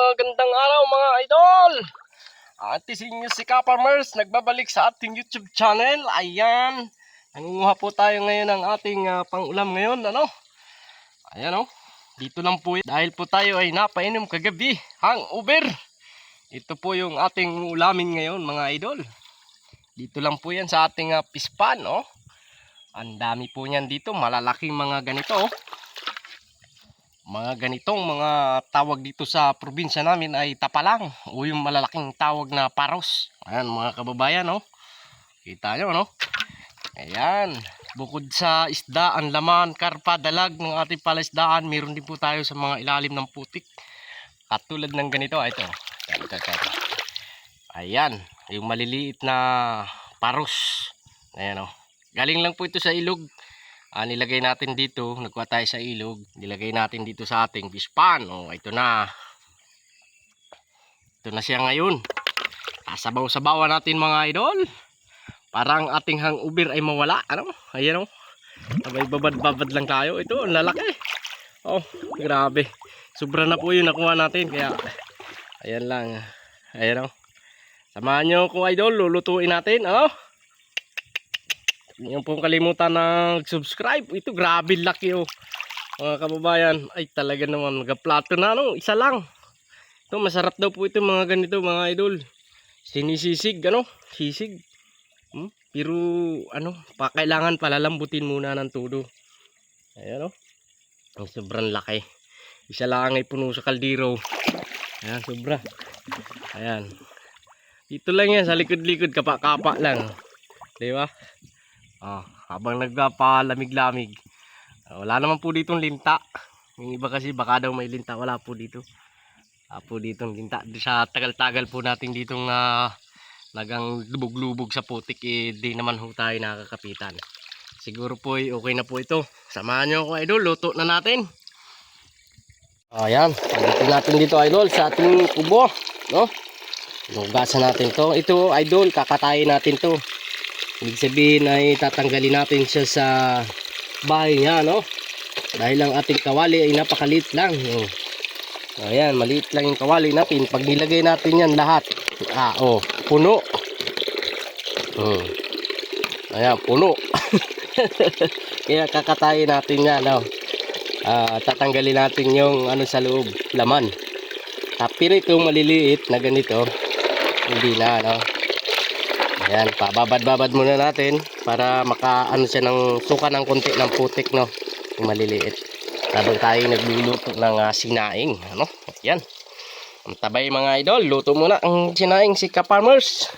Magandang araw mga idol. Atising nyo si Kaparmers, nagbabalik sa ating YouTube channel. Ayan, nangunguha po tayo ngayon ng ating pang-ulam ngayon. Ayan dito lang po dahil po tayo ay napainom kagabi ang Uber. Ito po yung ating ulamin ngayon mga idol. Dito lang po yan sa ating pispan. Ang dami po niyan dito, malalaking mga ganito. Mga ganitong mga tawag dito sa probinsya namin ay tapalang o yung malalaking tawag na paros. Ayan mga kababayan, kita nyo, ayan, bukod sa isda, ang laman, karpa, dalag ng ating palaisdaan, meron din po tayo sa mga ilalim ng putik katulad ng ganito. Ito, ayan, yung maliliit na paros. Ayan galing lang po ito sa ilog. Nilagay natin dito, nagkuha tayo sa ilog, nilagay natin dito sa ating fish pan. Ito na siya ngayon. Sabaw-sabawan natin mga idol. Parang ating hang Uber ay mawala. Ayan sabay babad-babad lang tayo. Ito, ang lalaki. Grabe. Sobra na po yun nakuha natin. Kaya, ayan lang. Ayan samahan nyo kung idol, lulutuin natin. Yung pong kalimutan ng subscribe. Ito grabe laki mga kababayan. Ay talaga naman nagaplato na isa lang. Ito masarap daw po ito mga ganito mga idol. Sinisisig sisig. Pero kailangan palalambutin muna ng todo. Ayan ang sobrang laki. Isa lang ay puno sa kaldero. Ayan sobra. Ayan. Dito lang yan sa likod-likod, kapa-kapa lang. Di ba? Habang nagpapalamig-lamig. Wala naman po ditong linta. Yung iba kasi baka daw may linta. Wala po dito. Po ditong linta. Sa tagal-tagal po natin ditong nagang lubog-lubog sa putik, di naman ho tayo nakakapitan. Siguro po okay na po ito. Samahan nyo ako idol. Luto na natin. Ayan. Pagdating natin dito idol sa ating kubo. Lugasan natin to. Ito idol, kakatayin natin to. Ibig sabihin ay tatanggalin natin siya sa bahay niya, dahil ang ating kawali ay napakaliit lang. Ayan, maliit lang yung kawali natin. Pag nilagay natin yan lahat, puno. Ayan, puno. Kaya kakatayin natin yan, tatanggalin natin yung sa loob, laman. Pero itong maliliit na ganito, hindi na, Ayan, pababad-babad muna natin para siya ng suka ng konti ng putik, yung maliliit. Habang tayo nagluluto ng sinaing, Ayan. Ang tabay mga idol, luto muna ang sinaing si Kaparmers.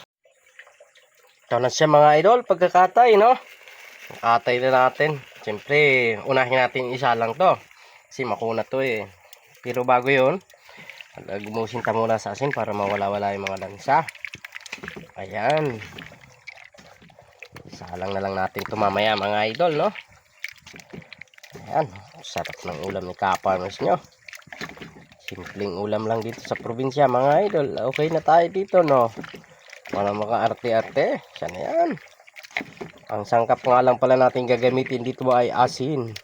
Ito na siya mga idol, pagkakatay, Katay na natin. Siyempre, unahin natin isa lang to. Kasi makunat to Pero bago yun, gumusin ta muna sa asin para mawala-wala yung mga lansa. Ayan. Salang na lang natin ito mamaya mga idol, Ayan. Sarap ng ulam ni Kaparmers nyo. Simpleng ulam lang dito sa probinsya mga idol. Okay na tayo dito, Wala maka-arte-arte. Sana yan. Ang sangkap nga lang pala natin gagamitin dito ay asin.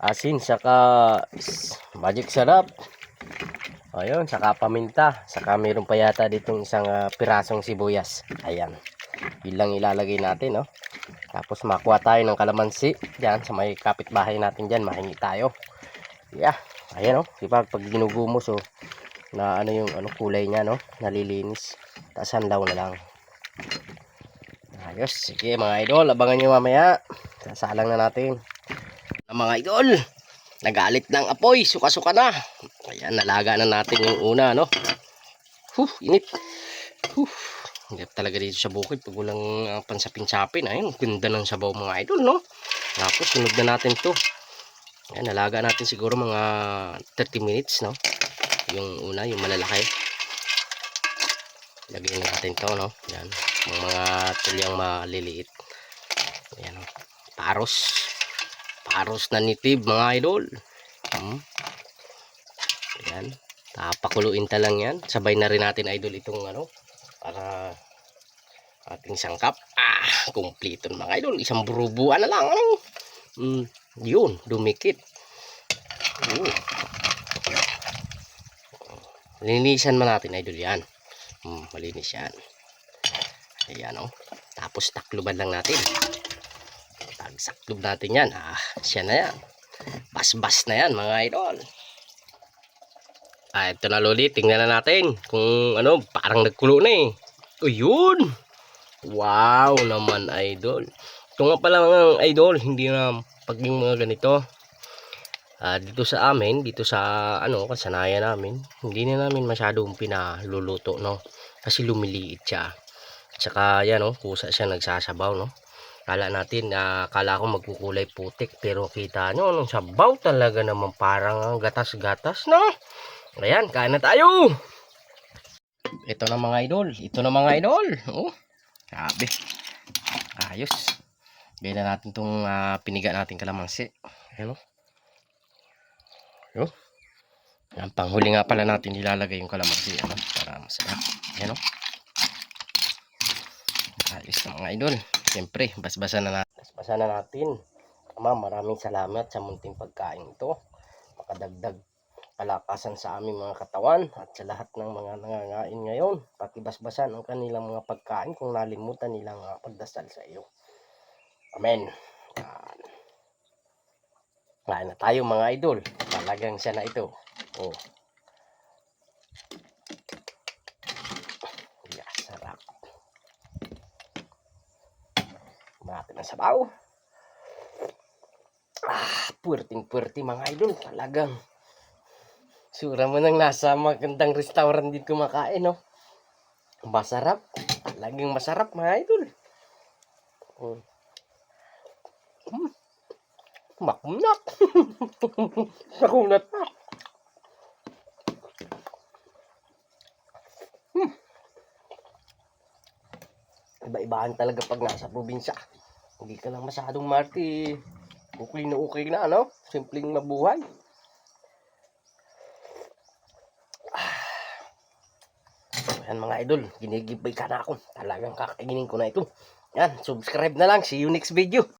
Asin saka magic sarap. Ayun, saka paminta. Saka mayroon pa yata ditong isang pirasong sibuyas. Ayan. Yun lang ilalagay natin, Tapos makuha tayo ng kalamansi. Diyan, sa may kapitbahay natin dyan. Mahingi tayo. Yeah. Ayan, diba? Pag ginugumos, na yung kulay niya, nalilinis. Tapos hanlaw na lang. Ayos. Sige mga idol, abangan nyo mamaya. Sasalang na natin. Mga idol, nagalit ng apoy, suka-suka na. Ayan, nalaga na natin yung una, init. Hirap talaga dito sa bukid pag walang pansapin-sapin. Ayun, ganda ng sabaw mga idol, Tapos sunod na natin to. Ayan, nalaga natin siguro mga 30 minutes, Yung una, yung malalaki. Lagyan natin to, Ayan, mga tulyang maliliit. Ayan, paros na nitib mga idol. Ayan, pakuluin ta lang yan. Sabay na rin natin idol itong para ating sangkap. Kumplito mga idol. Isang burubuan na lang. Yun, dumikit. Linisan man natin idol yan. Malinis yan. Ayan o. Tapos takluban lang natin. Tagsaklob natin yan. Siya na yan. Bas-bas na yan mga idol. Ito na loli. Tingnan na natin kung ano, parang nagkulo na eh. O yun. Wow naman idol. Ito nga pala mga idol, hindi na paging mga ganito. Dito sa amin, dito sa ano, kasanayan namin, hindi na namin masyadong pinaluluto, no? Kasi lumiliit siya. At saka yan, no, kusa siya nagsasabaw, no? Kala natin, kala ko magkukulay putik, pero kita nyo, nung sabaw talaga naman parang gatas-gatas, no? Ayan, kain na tayo! Ito na mga idol, ito na mga idol. Oh, grabe. Ayos. Gaya na natin itong piniga natin kalamansi. Ayan o. Yan, panghuli nga pala natin nilalagay yung kalamansi. Ano, para masarap. Ayan o. Ayos na mga idol. Siyempre, basbasan na natin. Basbasan na natin. Maraming salamat sa munting pagkain ito. Makadagdag palakasan sa aming mga katawan at sa lahat ng mga nangangain ngayon. Pakibasbasan ang kanilang mga pagkain kung nalimutan nilang pagdasal sa iyo. Amen. Kain na tayo mga idol. Talagang siya na ito. Oh. Yeah, sarap. Natin ang sabaw. Puwerting-puwerte mga idol. Talagang sura mo nang nasa magandang restaurant din kumakain, no? Masarap. Talagang masarap mga idol. Makunat. Makunat pa. Iba-ibahan talaga pag nasa probinsya. Hindi ka lang masyadong marti. Okay na, no? Simpleng mabuhay. Yan mga idol, ginigibay ka na ako. Talagang kakainin ko na ito. Yan, subscribe na lang. See you next video.